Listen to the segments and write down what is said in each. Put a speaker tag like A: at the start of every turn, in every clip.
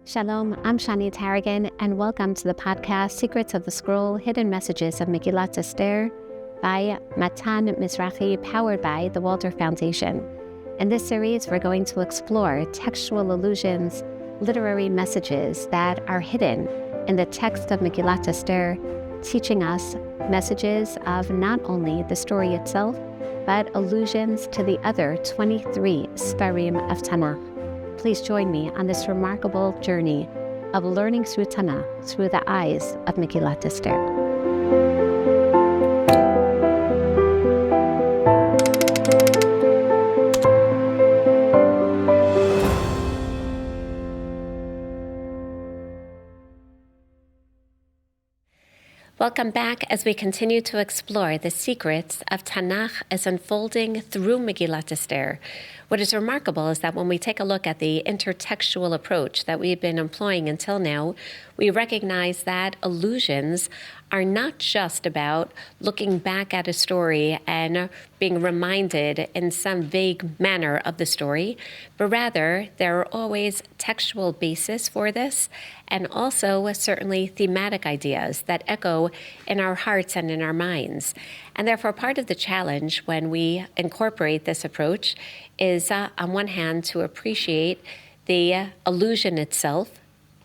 A: Shalom, I'm Shani Tarragon, and welcome to the podcast Secrets of the Scroll, Hidden Messages of Megillat Esther by Matan Mizrahi, powered by the Walter Foundation. In this series, we're going to explore textual allusions, literary messages that are hidden in the text of Megillat Esther, teaching us messages of not only the story itself, but allusions to the other 23 Sfarim of Tanakh. Please join me on this remarkable journey of learning through Tanakh through the eyes of Megillat Esther. Welcome back as we continue to explore the secrets of Tanakh as unfolding through Megillat Esther. What is remarkable is that when we take a look at the intertextual approach that we've been employing until now, we recognize that allusions are not just about looking back at a story and being reminded in some vague manner of the story, but rather there are always textual basis for this, and also certainly thematic ideas that echo in our hearts and in our minds. And therefore, part of the challenge when we incorporate this approach is, on one hand, to appreciate the allusion itself.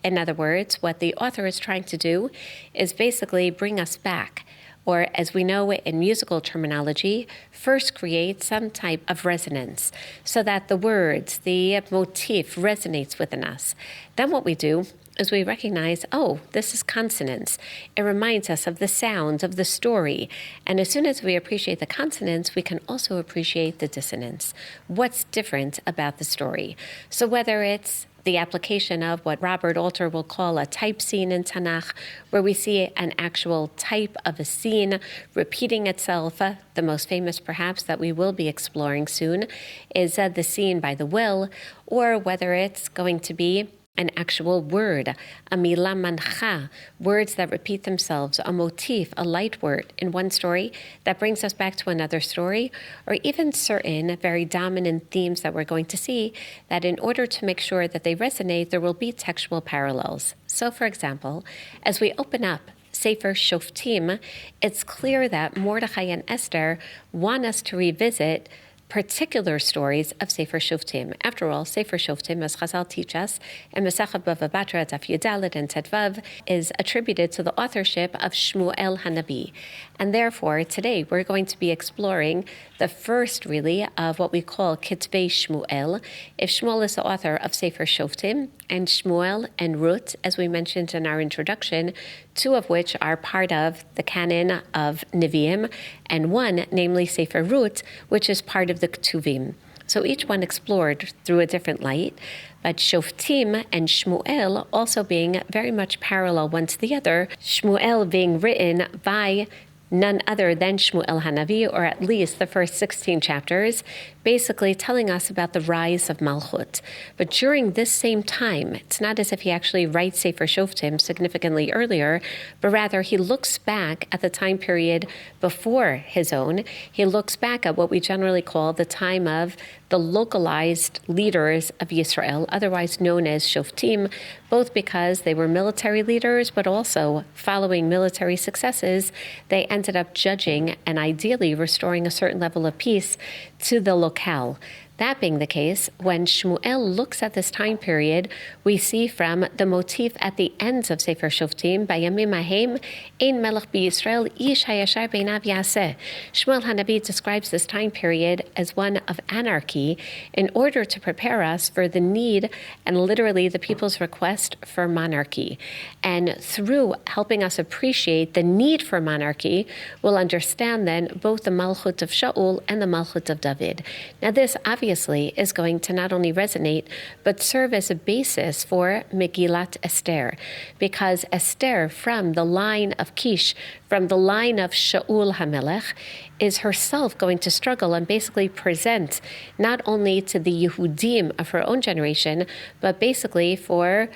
A: In other words, what the author is trying to do is basically bring us back, or as we know in musical terminology, first create some type of resonance so that the words, the motif resonates within us. Then what we do is we recognize, oh, this is consonance. It reminds us of the sound of the story. And as soon as we appreciate the consonance, we can also appreciate the dissonance. What's different about the story? So whether it's the application of what Robert Alter will call a type scene in Tanakh, where we see an actual type of a scene repeating itself. The most famous, perhaps, that we will be exploring soon is the scene by the well, or whether it's going to be an actual word, a milah mancha, words that repeat themselves, a motif, a light word in one story that brings us back to another story, or even certain very dominant themes that we're going to see that in order to make sure that they resonate, there will be textual parallels. So, for example, as we open up Sefer Shoftim, it's clear that Mordechai and Esther want us to revisit particular stories of Sefer Shoftim. After all, Sefer Shoftim, as Chazal teach us, and Masechet Bava Batra, Daf Yudalet and Tetvav, is attributed to the authorship of Shmuel Hanabi. And therefore, today we're going to be exploring the first, really, of what we call Kitvei Shmuel. If Shmuel is the author of Sefer Shoftim, and Shmuel and Ruth, as we mentioned in our introduction, two of which are part of the canon of Nevi'im, and one, namely Sefer Ruth, which is part of the Ketuvim. So each one explored through a different light, but Shoftim and Shmuel also being very much parallel one to the other, Shmuel being written by none other than Shmuel Hanavi, or at least the first 16 chapters, basically telling us about the rise of Malchut. But during this same time, it's not as if he actually writes Sefer Shoftim significantly earlier, but rather he looks back at the time period before his own. He looks back at what we generally call the time of the localized leaders of Yisrael, otherwise known as Shoftim, both because they were military leaders, but also following military successes, they ended up judging and ideally restoring a certain level of peace to the locale. That being the case, when Shmuel looks at this time period, we see from the motif at the ends of Sefer Shoftim, Bayamim Ahem, Ein Melech B'Yisrael, Ish HaYashar Beinav Yaseh. Shmuel Hanavi describes this time period as one of anarchy in order to prepare us for the need and literally the people's request for monarchy. And through helping us appreciate the need for monarchy, we'll understand then both the Malchut of Shaul and the Malchut of David. Now this obviously is going to not only resonate, but serve as a basis for Megillat Esther, because Esther, from the line of Kish, from the line of Shaul HaMelech, is herself going to struggle and basically present not only to the Yehudim of her own generation, but basically for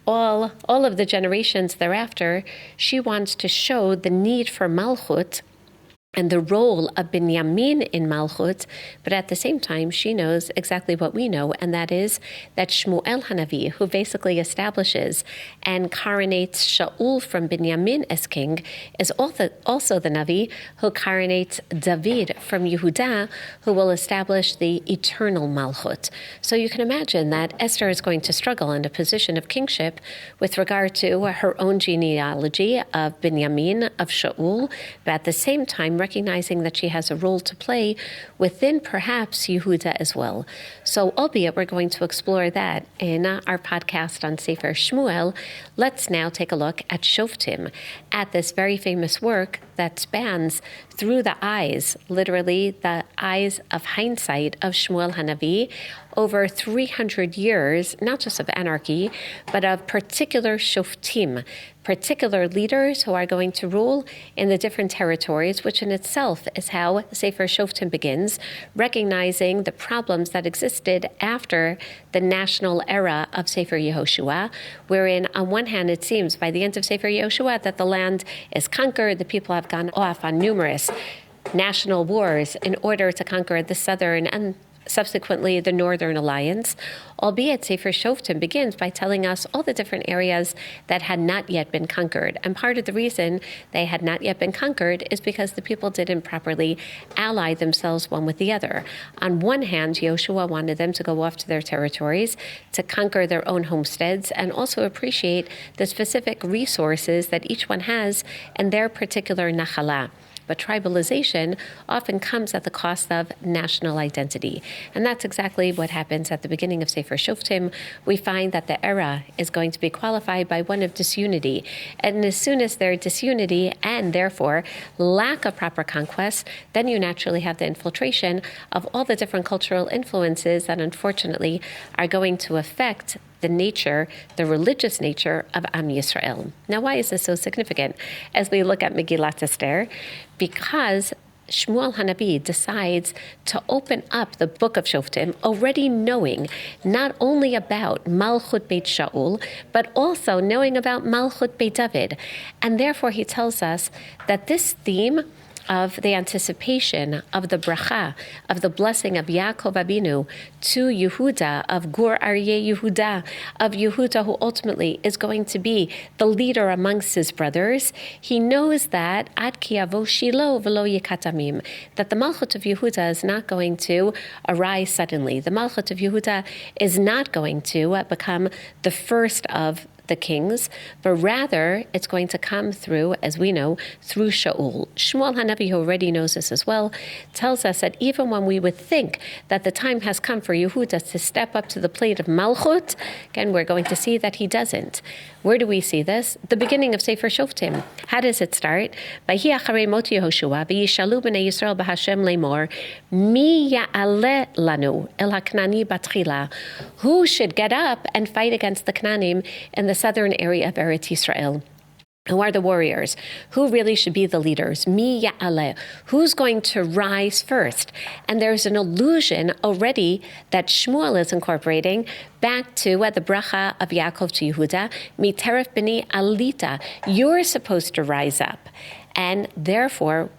A: all of the generations thereafter. She wants to show the need for Malchut and the role of Ben-Yamin in Malchut, but at the same time, she knows exactly what we know, and that is that Shmuel Hanavi, who basically establishes and coronates Shaul from Ben-Yamin as king, is also the Navi who coronates David from Yehuda, who will establish the eternal Malchut. So you can imagine that Esther is going to struggle in a position of kingship with regard to her own genealogy of Ben-Yamin, of Shaul, but at the same time, recognizing that she has a role to play within perhaps Yehuda as well. So, albeit we're going to explore that in our podcast on Sefer Shmuel, let's now take a look at Shoftim, at this very famous work that spans through the eyes, literally the eyes of hindsight of Shmuel Hanavi, over 300 years, not just of anarchy, but of particular Shoftim, particular leaders who are going to rule in the different territories, which in itself is how Sefer Shoftim begins, recognizing the problems that existed after the national era of Sefer Yehoshua, wherein on one hand it seems by the end of Sefer Yehoshua that the land is conquered, the people have gone off on numerous national wars in order to conquer the southern and subsequently the Northern Alliance, albeit Sefer Shoftim begins by telling us all the different areas that had not yet been conquered. And part of the reason they had not yet been conquered is because the people didn't properly ally themselves one with the other. On one hand, Joshua wanted them to go off to their territories, to conquer their own homesteads, and also appreciate the specific resources that each one has in their particular nachala. But tribalization often comes at the cost of national identity. And that's exactly what happens at the beginning of Sefer Shoftim. We find that the era is going to be qualified by one of disunity. And as soon as there's disunity and therefore lack of proper conquest, then you naturally have the infiltration of all the different cultural influences that unfortunately are going to affect the nature, the religious nature of Am Yisrael. Now, why is this so significant as we look at Megillat Esther? Because Shmuel Hanavi decides to open up the book of Shoftim, already knowing not only about Malchut Beit Shaul, but also knowing about Malchut Beit David. And therefore, he tells us that this theme of the anticipation of the bracha, of the blessing of Yaakov Abinu to Yehuda, of Gur Aryeh Yehuda, of Yehuda who ultimately is going to be the leader amongst his brothers. He knows that Ad ki yavo Shilo v'lo yikatamim, that the Malchut of Yehuda is not going to arise suddenly. The Malchut of Yehuda is not going to become the first of the kings, but rather it's going to come through, as we know, through Shaul. Shmuel Hanavi, who already knows this as well, tells us that even when we would think that the time has come for Yehuda to step up to the plate of Malchut, again, we're going to see that he doesn't. Where do we see this? The beginning of Sefer Shoftim. How does it start? Vayhi acharei mot Yehoshua, v'yishalu b'nei Yisrael b'Hashem lemor, mi ya'aleh lanu el ha'knani batchila. Who should get up and fight against the Knanim in the southern area of Eretz Yisrael? Who are the warriors? Who really should be the leaders? Mi ya'aleh. Who's going to rise first? And there's an allusion already that Shmuel is incorporating back to the bracha of Yaakov to Yehuda, mi teref b'ni alita. You're supposed to rise up. And therefore,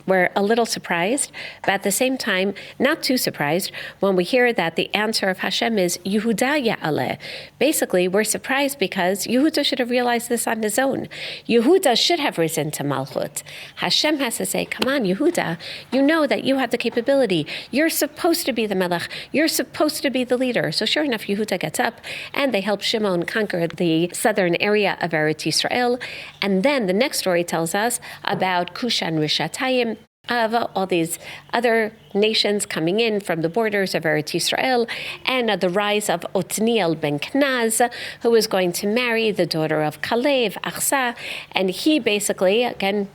A: we're a little surprised, but at the same time, not too surprised when we hear that the answer of Hashem is Yehuda Ya'aleh. Basically, we're surprised because Yehuda should have realized this on his own. Yehuda should have risen to Malchut. Hashem has to say, come on, Yehuda, you know that you have the capability. You're supposed to be the Melech. You're supposed to be the leader. So sure enough, Yehuda gets up and they help Shimon conquer the southern area of Eretz Yisrael. And then the next story tells us about Kushan Rishatayim, of all these other nations coming in from the borders of Eretz Yisrael, and the rise of Otniel ben Knaz, who was going to marry the daughter of Kalev, Achsa, and he basically, again,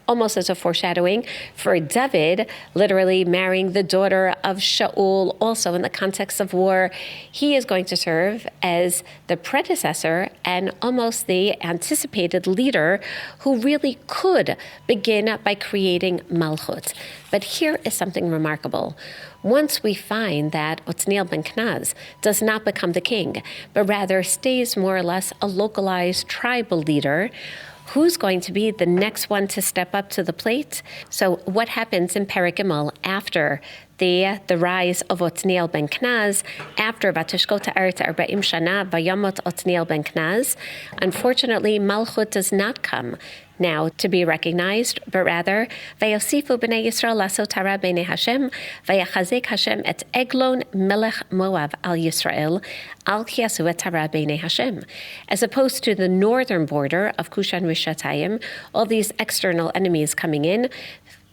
A: almost as a foreshadowing for David, literally marrying the daughter of Shaul, also in the context of war. He is going to serve as the predecessor and almost the anticipated leader who really could begin by creating Malchut. But here is something remarkable. Once we find that Otniel ben Knaz does not become the king, but rather stays more or less a localized tribal leader, who's going to be the next one to step up to the plate? So what happens in Perek Gimel after the rise of Otniel ben Knaz, after Vatishkot Eretz Arba'im Shana Vayamot Otniel ben Knaz? Unfortunately, Malchut does not come now to be recognized, but rather, Vayosifu b'nei Yisrael lasot hara b'nei Hashem, Vayachazek Hashem et Eglon melech Moav al Yisrael, al kiyasu et hara b'nei Hashem. As opposed to the northern border of Kushan Rishatayim, all these external enemies coming in.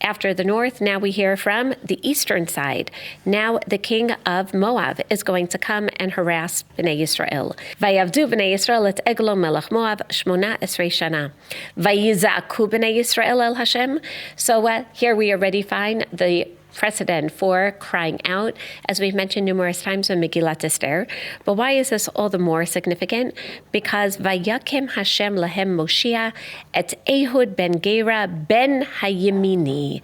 A: After the north, now we hear from the eastern side. Now the king of Moab is going to come and harass Bnei Yisrael. Vayavdu Bnei Yisrael et Eglon melech Moab shmona esrei shana. Vayizaku Bnei Yisrael el Hashem. So here we already find the precedent for crying out, as we've mentioned numerous times in Megillat Esther. But why is this all the more significant? Because Vayakim Hashem lahem Moshiach et Ehud ben Gera ben Hayemini.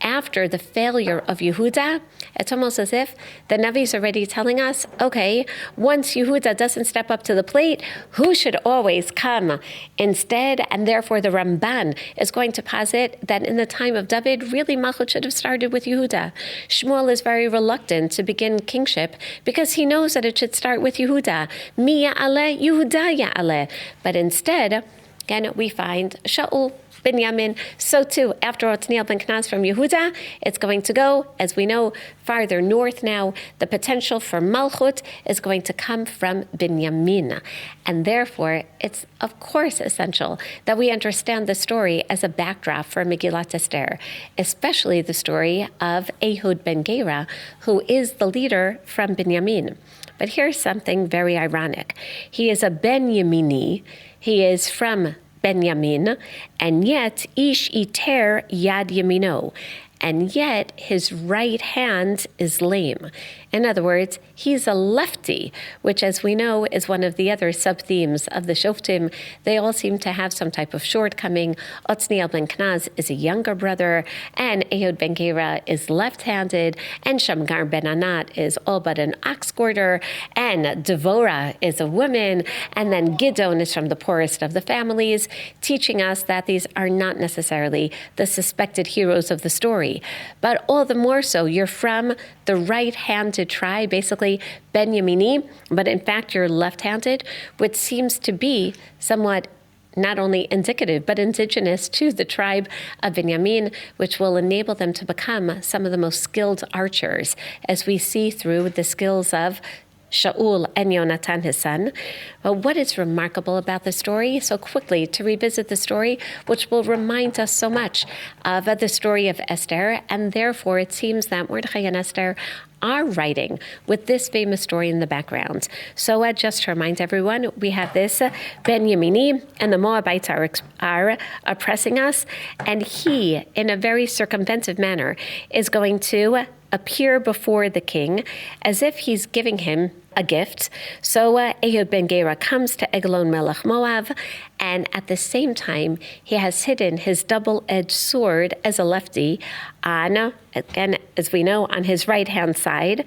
A: After the failure of Yehuda, it's almost as if the Navi is already telling us, okay, once Yehuda doesn't step up to the plate, who should always come instead? And therefore the Ramban is going to posit that in the time of David, really Malchut should have started with Yehuda. Shmuel is very reluctant to begin kingship because he knows that it should start with Yehuda. Mi ya'aleh, Yehuda ya'aleh. But instead, again, we find Shaul, Ben-Yamin. So too, after Otniel ben Knaz from Yehuda, it's going to go, as we know, farther north now. The potential for Malchut is going to come from Ben-Yamin. And therefore, it's of course essential that we understand the story as a backdrop for Megillat Esther, especially the story of Ehud ben Gera, who is the leader from Ben-Yamin. But here's something very ironic. He is a Ben-Yamini. He is from Ben-Yamin, and yet ish iter yad yamino, and yet his right hand is lame. In other words, he's a lefty, which, as we know, is one of the other sub-themes of the Shoftim. They all seem to have some type of shortcoming. Otniel ben Knaz is a younger brother, and Ehud ben Gera is left-handed, and Shamgar ben Anat is all but an ox gourder, and Devorah is a woman, and then Gidon is from the poorest of the families, teaching us that these are not necessarily the suspected heroes of the story. But all the more so, you're from the right-handed tribe, basically Ben-Yamini, but in fact you're left-handed, which seems to be somewhat not only indicative, but indigenous to the tribe of Ben-Yamin, which will enable them to become some of the most skilled archers, as we see through the skills of Shaul and Yonatan, his son. But what is remarkable about the story? So quickly, to revisit the story, which will remind us so much of the story of Esther, and therefore it seems that Mordechai and Esther are writing with this famous story in the background. So just to remind everyone, we have this Ben-Yamini, and the Moabites are oppressing us, and he, in a very circumventive manner, is going to appear before the king as if he's giving him a gift. So Ehud ben Gera comes to Eglon melech Moab, and at the same time, he has hidden his double-edged sword as a lefty on, again, as we know, on his right-hand side.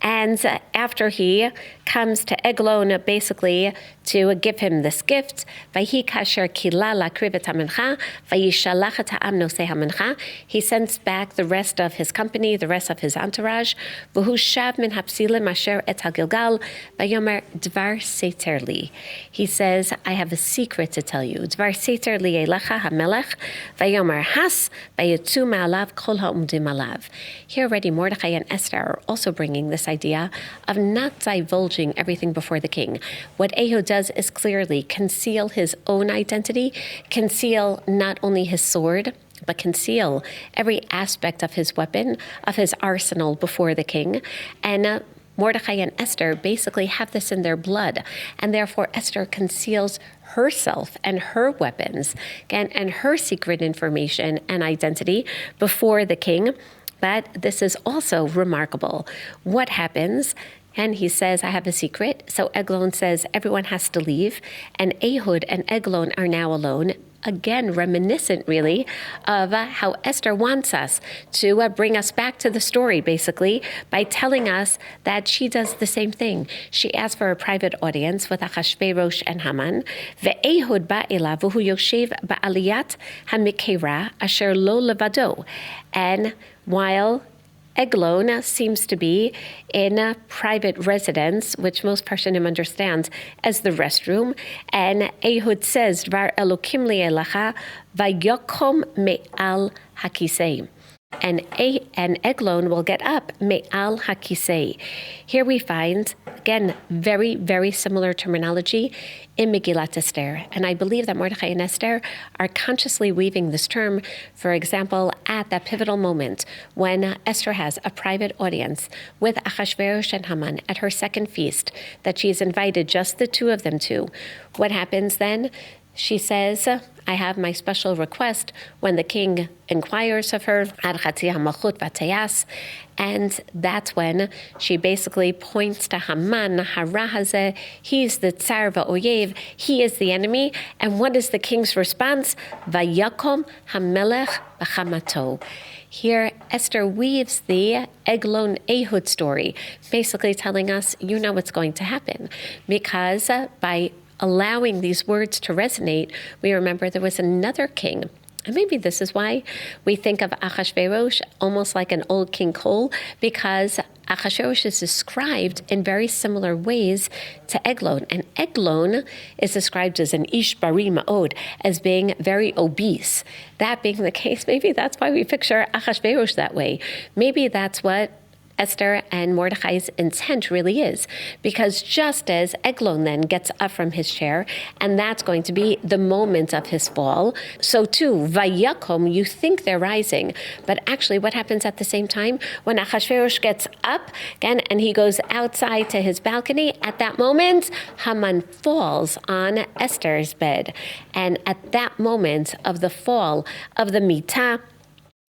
A: And after he comes to Eglon, basically to give him this gift, Vahi kasher kila lakriv et hamencha, vayishalach et ha'am nosei hamencha, he sends back the rest of his company, the rest of his entourage, v'hu shav min hapsilim asher et hagilgal, vayomer dvar seter li. He says, I have a secret to tell you. Dvar seter li elecha hamelech, vayomer has, vayetzu ma'alav kol ha'umdim alav. Here already Mordechai and Esther are also bringing this idea of not divulging everything before the king. What Ehud does is clearly conceal his own identity, conceal not only his sword, but conceal every aspect of his weapon, of his arsenal before the king. And Mordechai and Esther basically have this in their blood, and therefore Esther conceals herself and her weapons and her secret information and identity before the king. But this is also remarkable. What happens? And he says, I have a secret. So Eglon says everyone has to leave, and Ehud and Eglon are now alone. again, reminiscent, really, of how Esther wants us to bring us back to the story, basically, by telling us that she does the same thing. She asks for a private audience with Achashverosh and Haman. Ve'ehud ba'ela v'hu yoshev ba'aliyat ha'mikera asher lo levado. And while Eglon seems to be in a private residence, which most Parshanim understands as the restroom. And Ehud says, Dvar Elokim li'elacha vayokom me'al hakisei. And Eglon will get up, me'al hakisei. Here we find, again, very, very similar terminology in Megillat Esther. And I believe that Mordechai and Esther are consciously weaving this term, for example, at that pivotal moment when Esther has a private audience with Achashverosh and Haman at her second feast that she's invited just the two of them to. What happens then? She says, I have my special request when the king inquires of her, and that's when she basically points to Haman, Harahaze, he's the Tsar Va'oyev, he is the enemy. And what is the king's response? Vayakom HaMelech B'chamato. Here, Esther weaves the Eglon Ehud story, basically telling us, you know what's going to happen. Because by allowing these words to resonate, we remember there was another king. And maybe this is why we think of Achashverosh almost like an old King Cole, because Achashverosh is described in very similar ways to Eglon. And Eglon is described as an ish bari ma'od, as being very obese. That being the case, maybe that's why we picture Achashverosh that way. Maybe that's what Esther and Mordechai's intent really is, because just as Eglon then gets up from his chair, and that's going to be the moment of his fall, so too, Vayakom, you think they're rising, but actually what happens at the same time? When Achashverosh gets up, again, and he goes outside to his balcony, at that moment, Haman falls on Esther's bed. And at that moment of the fall of the Mitah,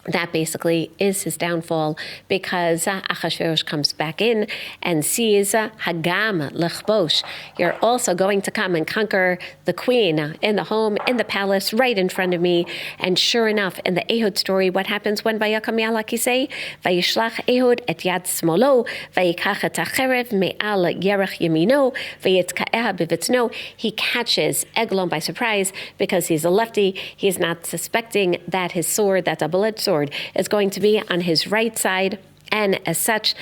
A: that basically is his downfall, because Achashverosh comes back in and sees Hagam Lechbosh. You're also going to come and conquer the queen in the home, in the palace, right in front of me. And sure enough, in the Ehud story, what happens when Vayakam me'al hakisei? Vayishlach Ehud et yad smolo, vayikach et hacherev me'al yerech yamino, vayitka'eha b'vitzno. He catches Eglon by surprise because he's a lefty. He's not suspecting that his sword, that double-edged sword, is going to be on his right side, and as such,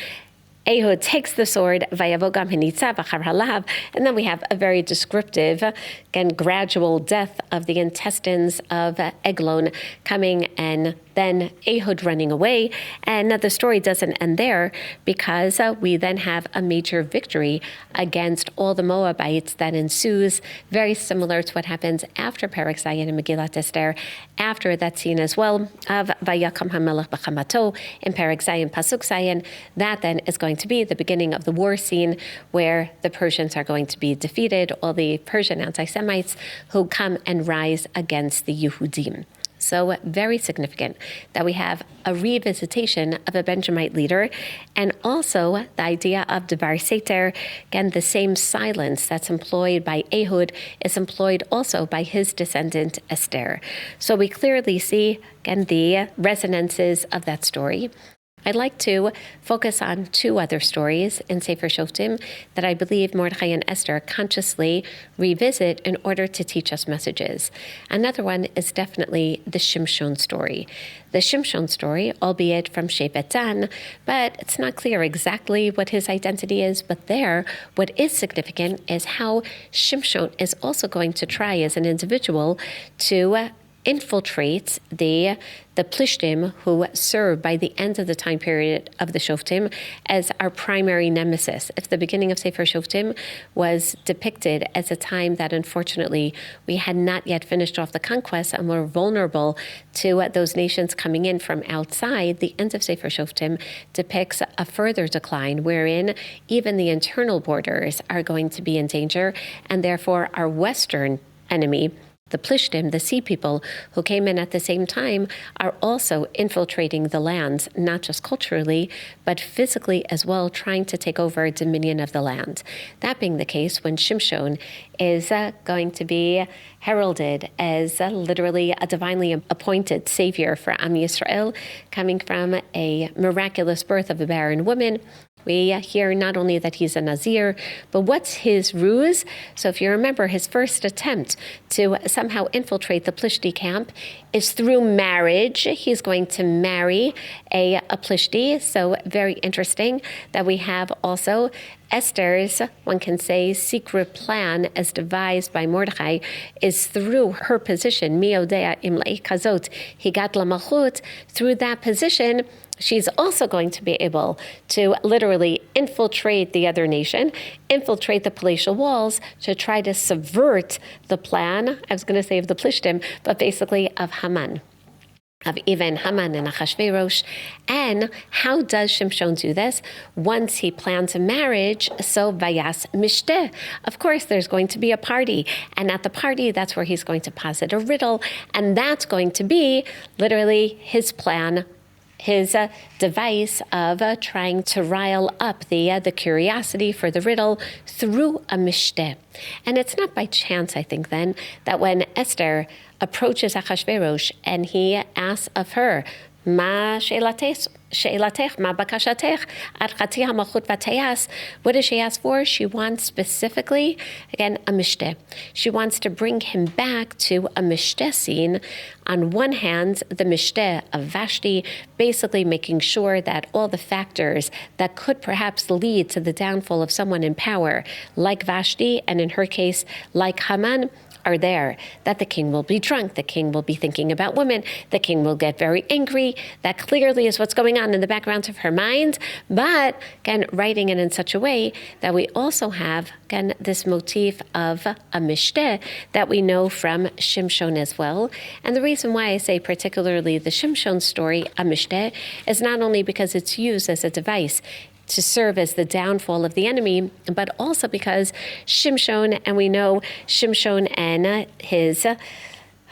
A: Ehud takes the sword, and then we have a very descriptive, again, gradual death of the intestines of Eglon coming, and then Ehud running away. And the story doesn't end there, because we then have a major victory against all the Moabites that ensues, very similar to what happens after Perek Zayin and Megillat Esther, after that scene as well of Vayakom HaMelech B'chamato in Perek Zayin, Pasuk Zayin. That then is going to be the beginning of the war scene where the Persians are going to be defeated, all the Persian anti-Semites who come and rise against the Yehudim. So very significant that we have a revisitation of a Benjamite leader, and also the idea of Devar Seter, again, the same silence that's employed by Ehud is employed also by his descendant Esther. So we clearly see, again, the resonances of that story. I'd like to focus on two other stories in Sefer Shoftim that I believe Mordechai and Esther consciously revisit in order to teach us messages. Another one is definitely the Shimshon story. The Shimshon story, albeit from Shevet Dan, but it's not clear exactly what his identity is. But there, what is significant is how Shimshon is also going to try as an individual to infiltrates the Plishtim, who serve by the end of the time period of the Shoftim as our primary nemesis. If the beginning of Sefer Shoftim was depicted as a time that unfortunately we had not yet finished off the conquest and were vulnerable to those nations coming in from outside, the end of Sefer Shoftim depicts a further decline wherein even the internal borders are going to be in danger, and therefore our western enemy The Plishtim, the sea people who came in at the same time, are also infiltrating the lands, not just culturally, but physically as well, trying to take over dominion of the land. That being the case, when Shimshon is going to be heralded as literally a divinely appointed savior for Am Yisrael, coming from a miraculous birth of a barren woman, we hear not only that he's a Nazir, but what's his ruse? So if you remember, his first attempt to somehow infiltrate the Plishti camp is through marriage. He's going to marry a Plishti. So very interesting that we have also Esther's, one can say, secret plan as devised by Mordechai is through her position, miodea imlei kazot, higat lamalchut, through that position, she's also going to be able to literally infiltrate the other nation, infiltrate the palatial walls to try to subvert the plan, I was going to say of the Plishtim, but basically of Haman. Of even Haman and Achashverosh. And how does Shimshon do this? Once he plans a marriage, so vayas mishteh. Of course, there's going to be a party. And at the party, that's where he's going to posit a riddle. And that's going to be literally his plan, his device of trying to rile up the curiosity for the riddle through a mishteh. And it's not by chance, I think, then, that when Esther approaches Achashverosh and he asks of her, Ma she'elatech, ma bakashatech, ad chati hamalchut vatayas. What does she ask for? She wants specifically, again, a mishteh. She wants to bring him back to a mishteh scene. On one hand, the mishteh of Vashti, basically making sure that all the factors that could perhaps lead to the downfall of someone in power, like Vashti, and in her case, like Haman, are there, that the king will be drunk, the king will be thinking about women, the king will get very angry. That clearly is what's going on in the background of her mind, but again, writing it in such a way that we also have, again, this motif of a mishteh that we know from Shimshon as well. And the reason why I say particularly the Shimshon story, a mishteh, is not only because it's used as a device to serve as the downfall of the enemy, but also because Shimshon, and we know Shimshon and his,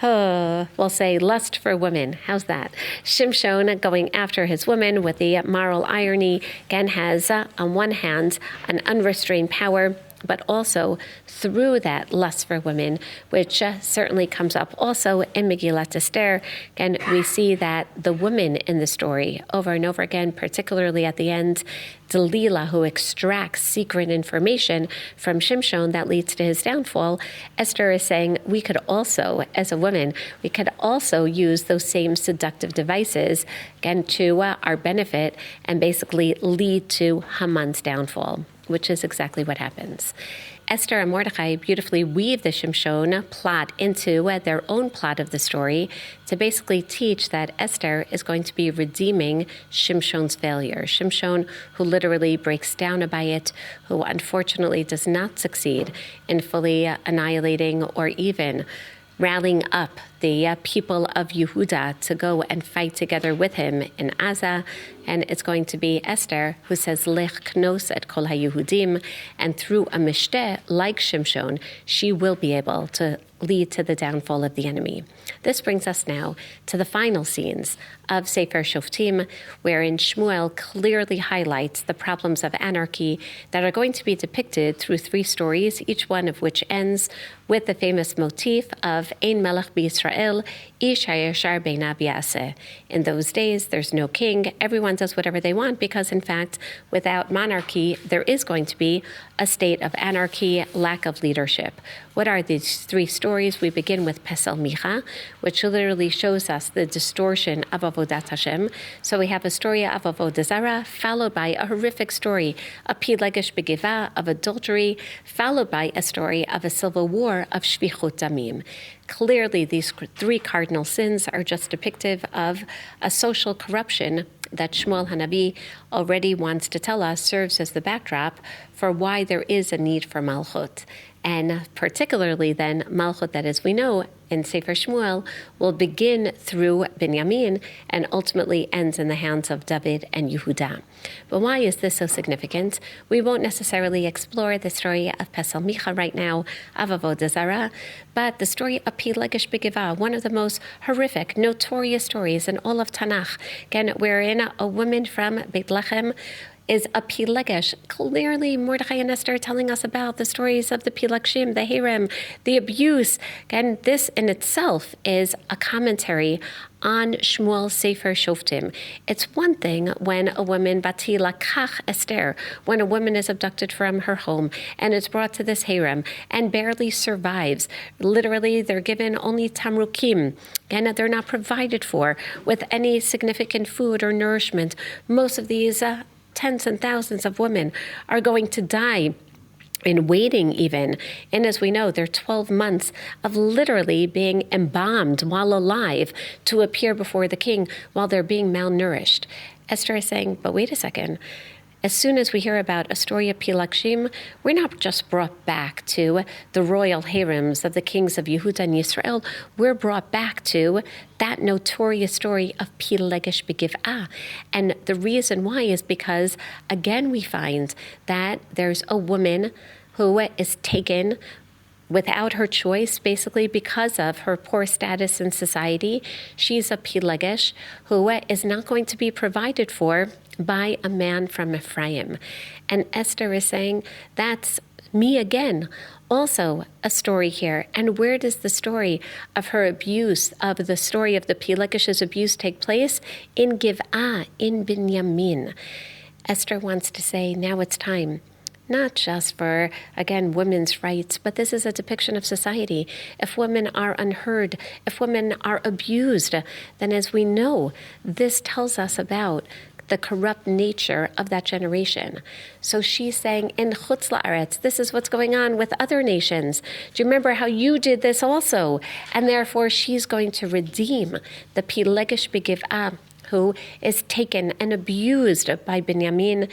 A: we'll say lust for women. How's that? Shimshon going after his woman with the moral irony, again has on one hand an unrestrained power, but also through that lust for women, which certainly comes up also in Megillat Esther. And we see that the women in the story over and over again, particularly at the end, Delilah, who extracts secret information from Shimshon that leads to his downfall, Esther is saying we could also, as a woman, we could also use those same seductive devices, again, to our benefit and basically lead to Haman's downfall, which is exactly what happens. Esther and Mordechai beautifully weave the Shimshon plot into their own plot of the story to basically teach that Esther is going to be redeeming Shimshon's failure. Shimshon, who literally breaks down by it, who unfortunately does not succeed in fully annihilating or even rallying up the people of Yehuda to go and fight together with him in Gaza. And it's going to be Esther who says, Lech knos et kol haYehudim, and through a mishteh like Shimshon, she will be able to lead to the downfall of the enemy. This brings us now to the final scenes of Sefer Shoftim, wherein Shmuel clearly highlights the problems of anarchy that are going to be depicted through three stories, each one of which ends with the famous motif of Ein Melech b'Yisrael, Ish hayashar beinav yaseh. In those days, there's no king. Everyone does whatever they want because, in fact, without monarchy, there is going to be a state of anarchy, lack of leadership. What are these three stories? We begin with Pesel Micha, which literally shows us the distortion of Avodat Hashem. So we have a story of Avodah Zarah, followed by a horrific story, a Pilegesh Begivah, of adultery, followed by a story of a civil war of Shvichut Damim. Clearly, these three cardinal sins are just depictive of a social corruption that Shmuel Hanavi already wants to tell us serves as the backdrop for why there is a need for Malchut. And particularly then, Malchut that, as we know, in Sefer Shmuel will begin through Ben-Yamin and ultimately ends in the hands of David and Yehuda. But why is this so significant? We won't necessarily explore the story of Pesel Micha right now, of Avodah Zarah, but the story of Pilegesh Begivah, one of the most horrific, notorious stories in all of Tanakh, again, wherein a woman from Beit Lechem is a Pilegesh. Clearly, Mordechai and Esther are telling us about the stories of the Pilagshim, the Harem, the abuse. And this in itself is a commentary on Shmuel's Sefer Shoftim. It's one thing when a woman, Bati Lakach Esther, when a woman is abducted from her home and is brought to this harem and barely survives. Literally, they're given only tamrukim, and they're not provided for with any significant food or nourishment. Most of these tens and thousands of women are going to die in waiting even. And as we know, they're 12 months of literally being embalmed while alive to appear before the king while they're being malnourished. Esther is saying, but wait a second. As soon as we hear about a story of Pilagshim, we're not just brought back to the royal harems of the kings of Yehuda and Yisrael. We're brought back to that notorious story of Pilegesh Begivah. And the reason why is because, again, we find that there's a woman who is taken without her choice, basically because of her poor status in society. She's a Pilegesh who is not going to be provided for by a man from Ephraim. And Esther is saying, that's me again. Also a story here. And where does the story of her abuse, of the story of the Pilegesh's abuse take place? In Giv'ah, in Ben-Yamin. Esther wants to say, now it's time. Not just for, again, women's rights, but this is a depiction of society. If women are unheard, if women are abused, then as we know, this tells us about the corrupt nature of that generation. So she's saying, in Chutz La'aretz, this is what's going on with other nations. Do you remember how you did this also? And therefore, she's going to redeem the Pilegesh Begiv'ah, who is taken and abused by Ben-Yamin.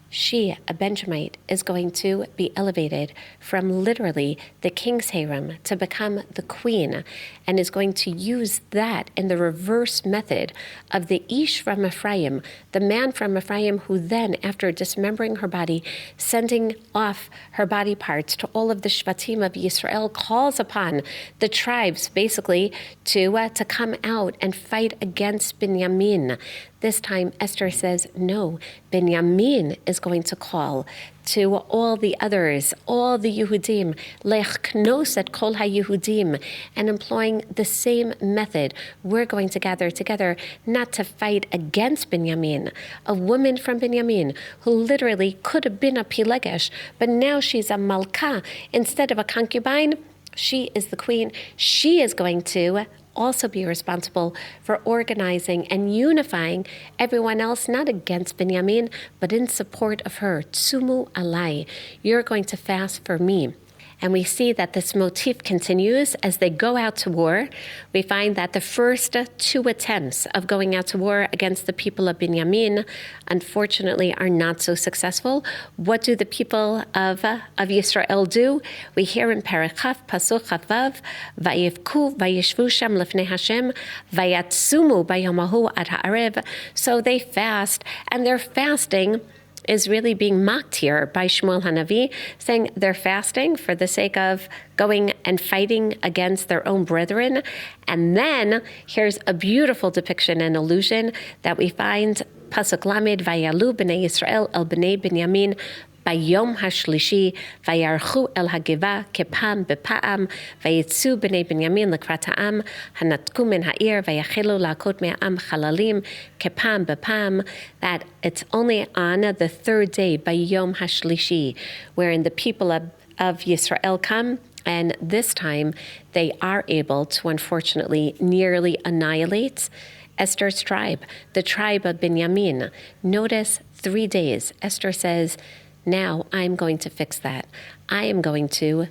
A: She, a Benjamite, is going to be elevated from literally the king's harem to become the queen, and is going to use that in the reverse method of the Ish from Ephraim, the man from Ephraim who then, after dismembering her body, sending off her body parts to all of the Shvatim of Yisrael, calls upon the tribes basically to come out and fight against Ben-Yamin. This time, Esther says, no, Ben-Yamin is going to call to all the others, all the Yehudim, lech knos et kol ha-Yehudim, and employing the same method. We're going to gather together, not to fight against Ben-Yamin, a woman from Ben-Yamin who literally could have been a Pilegesh, but now she's a Malka instead of a concubine. She is the queen. She is going to also be responsible for organizing and unifying everyone else, not against Ben-Yamin, but in support of her. Tsumu alai, you're going to fast for me. And we see that this motif continues as they go out to war. We find that the first two attempts of going out to war against the people of Ben-Yamin, unfortunately, are not so successful. What do the people of Yisrael do? We hear in Perechaf, Pasuk Chavav, Vayivku, Vayishvu Shem Lefnei Hashem, Vayatsumu Bayamahu Ad Ha'arev. So they fast, and their fasting is really being mocked here by Shmuel Hanavi, saying they're fasting for the sake of going and fighting against their own brethren. And then here's a beautiful depiction and allusion that we find, Pasuk Lamed, Vayalu b'nei Yisrael el b'nei Binyamin, Bayom hashlishi, vayarchu el hageva kepam bepa'am, vayitzu b'nei Binyamin lekrata'am, hanatku min ha'ir, vayachelu la'akot me'am chalalim, kepam bepam, that it's only on the third day, Bayom hashlishi, wherein the people of Yisrael come, and this time they are able to, unfortunately, nearly annihilate Esther's tribe, the tribe of Binyamin. Notice 3 days. Esther says, now I'm going to fix that. I am going to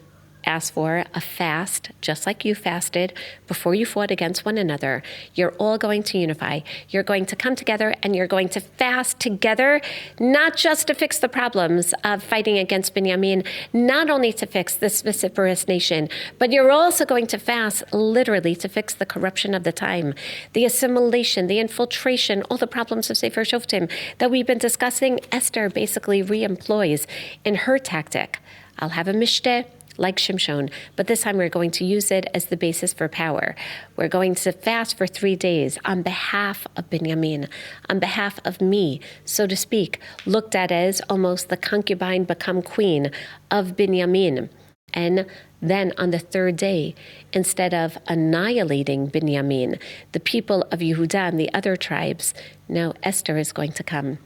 A: asked for a fast, just like you fasted before you fought against one another. You're all going to unify. You're going to come together and you're going to fast together, not just to fix the problems of fighting against Ben-Yamin, not only to fix this vociferous nation, but you're also going to fast literally to fix the corruption of the time, the assimilation, the infiltration, all the problems of Sefer Shoftim that we've been discussing. Esther basically re-employs in her tactic. I'll have a mishteh like Shimshon, but this time we're going to use it as the basis for power. We're going to fast for 3 days on behalf of Ben-Yamin, on behalf of me, so to speak, looked at as almost the concubine become queen of Ben-Yamin. And then on the 3rd day, instead of annihilating Ben-Yamin, the people of Yehuda and the other tribes, now Esther is going to come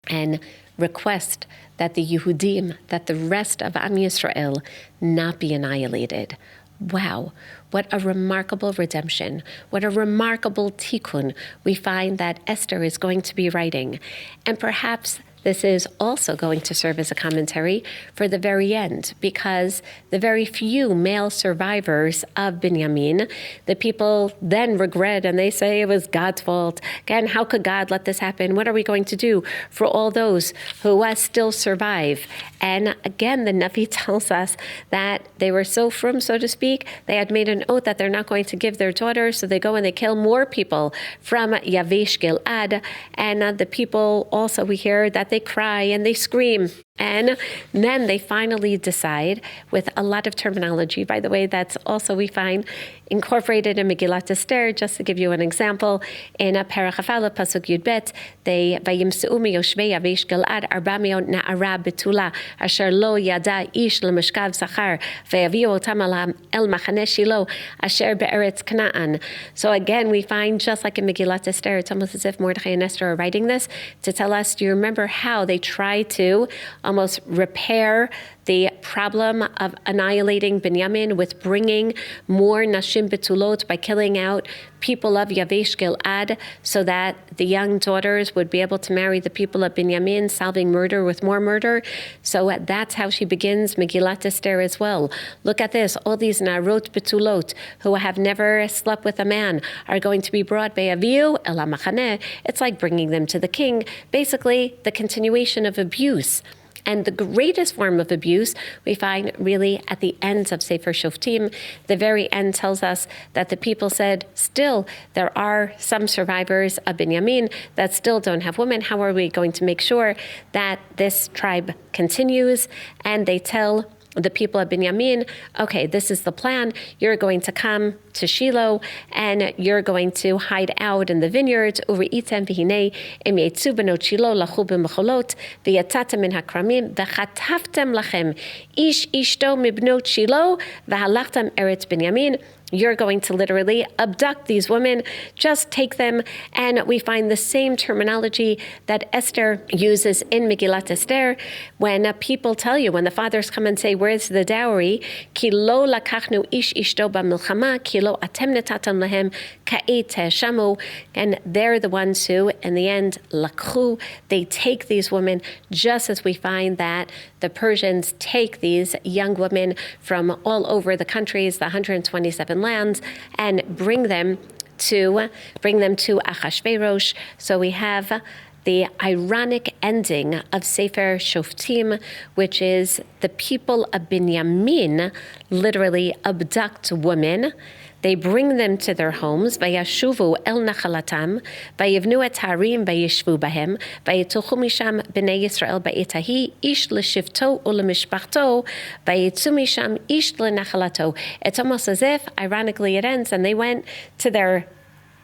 A: and request that the Yehudim, that the rest of Am Yisrael not be annihilated. Wow, what a remarkable redemption. What a remarkable tikkun we find that Esther is going to be writing. And perhaps this is also going to serve as a commentary for the very end, because the very few male survivors of Ben-Yamin, the people then regret and they say it was God's fault. Again, how could God let this happen? What are we going to do for all those who still survive? And again, the Navi tells us that they were so frum, so to speak, they had made an oath that they're not going to give their daughter, so they go and they kill more people from Yavesh Gilad. And the people also, we hear that they cry and they scream. And then they finally decide, with a lot of terminology, by the way, that's also we find incorporated in Megillat Esther. Just to give you an example, in a Parachafala Pasuk Yud Bet, they vayimseu miyoshvei Yavesh Gilad 400 na'ara betula asher lo yada ish lemishkav zachar vayaviu otam el machaneh Shilo asher be'eretz Canaan. So again, we find, just like in Megillat Esther, it's almost as if Mordechai and Esther are writing this to tell us, do you remember how they try to almost repair the problem of annihilating Ben-Yamin with bringing more Nashim Betulot by killing out people of Yavesh Gilad so that the young daughters would be able to marry the people of Ben-Yamin, solving murder with more murder. So that's how she begins Megillat Esther as well. Look at this. All these Narot Betulot who have never slept with a man are going to be brought by Aviu El HaMachaneh. It's like bringing them to the king. Basically, the continuation of abuse. And the greatest form of abuse we find really at the end of Sefer Shoftim. The very end tells us that the people said, still, there are some survivors of Ben-Yamin that still don't have women. How are we going to make sure that this tribe continues? And they tell the people of Ben-Yamin, okay, this is the plan. You're going to come to Shiloh and you're going to hide out in the vineyards. Uri'item v'hinei im yetzu benot Shiloh lachu b'mecholot v'yatatem min hakramim v'chataftem lachem ish ishto mibnot Shiloh v'halachtem eretz Ben-Yamin. You're going to literally abduct these women, just take them. And we find the same terminology that Esther uses in Megillat Esther when people tell you, when the fathers come and say, where's the dowry? Ki lo lakachnu ish ishto b'milchama, ki lo atem netatam lehem ka'et shamu. And they're the ones who, in the end, lakhu, they take these women, just as we find that the Persians take these young women from all over the countries, the 127 lands, and bring them to Achashverosh. So we have the ironic ending of Sefer Shoftim, which is the people of Ben-Yamin literally abduct women. They bring them to their homes. Vayashuvu el nachalatam, vayivnu et harim, vayishvu bahem, vayituchu misham b'nei Yisrael ba'etahi, ish l'shivto u'lemishpachto, vayitzu misham ish l'nachalato. It's almost as if, ironically, it ends, and they went to their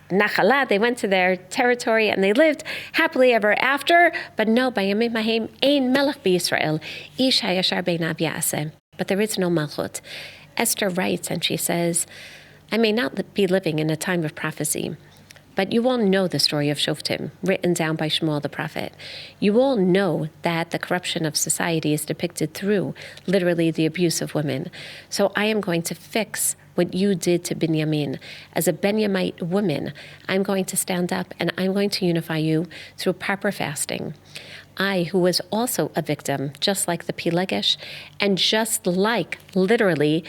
A: Nachalah, they went to their territory and they lived happily ever after. But no, Bayamim Mahem ein melech b'Yisrael, ish hayashar beinav ya'aseh. But there is no malchut. Esther writes and she says, I may not be living in a time of prophecy, but you all know the story of Shoftim, written down by Shmuel the prophet. You all know that the corruption of society is depicted through, literally, the abuse of women. So I am going to fix what you did to Ben-Yamin. As a Ben-Yamite woman, I'm going to stand up and I'm going to unify you through proper fasting. I, who was also a victim, just like the Pilegesh, and just like, literally,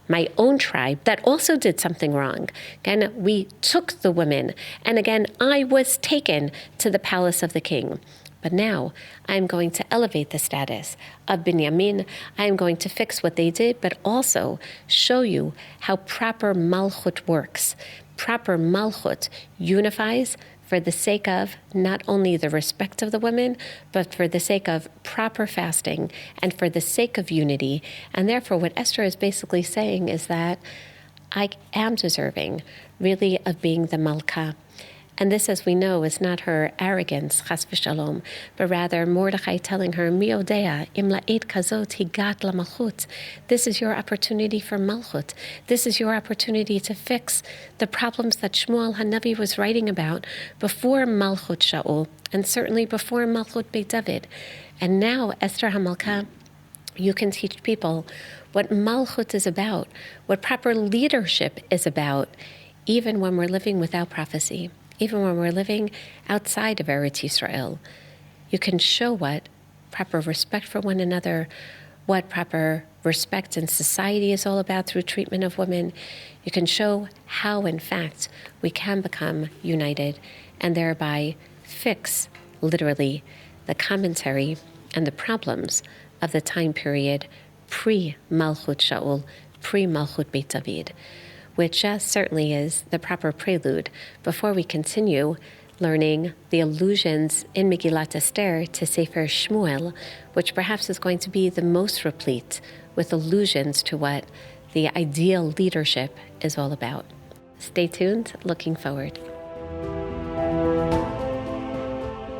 A: my own tribe that also did something wrong. Again, we took the women, and again, I was taken to the palace of the king. But now I'm going to elevate the status of Ben-Yamin. I'm going to fix what they did, but also show you how proper malchut works. Proper malchut unifies for the sake of not only the respect of the women, but for the sake of proper fasting and for the sake of unity. And therefore, what Esther is basically saying is that I am deserving, really, of being the Malka. And this, as we know, is not her arrogance, chas v'shalom, but rather Mordechai telling her, Mi odea, im la'ed kazot higat lamalchut. This is your opportunity for malchut. This is your opportunity to fix the problems that Shmuel Hanavi was writing about before malchut Shaul, and certainly before malchut Beit David. And now, Esther HaMalka, you can teach people what malchut is about, what proper leadership is about, even when we're living without prophecy. Even when we're living outside of Eretz Yisrael, you can show what proper respect for one another, what proper respect in society is all about through treatment of women. You can show how, in fact, we can become united and thereby fix, literally, the commentary and the problems of the time period pre-Malchut Shaul, pre-Malchut Beit David, which certainly is the proper prelude before we continue learning the allusions in Megillat Esther to Sefer Shmuel, which perhaps is going to be the most replete with allusions to what the ideal leadership is all about. Stay tuned. Looking forward.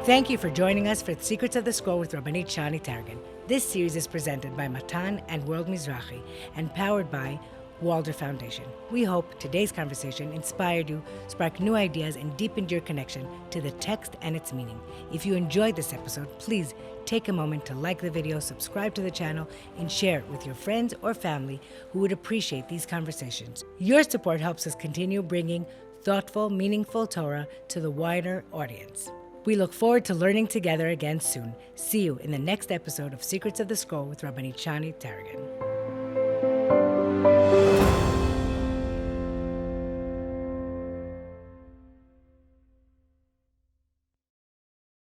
B: Thank you for joining us for Secrets of the Scroll with Rabbanit Shani Targin. This series is presented by Matan and World Mizrahi and powered by Walder Foundation. We hope today's conversation inspired you, sparked new ideas, and deepened your connection to the text and its meaning. If you enjoyed this episode, please take a moment to like the video, subscribe to the channel, and share it with your friends or family who would appreciate these conversations. Your support helps us continue bringing thoughtful, meaningful Torah to the wider audience. We look forward to learning together again soon. See you in the next episode of Secrets of the Scroll with Rabbanit Shani Targin.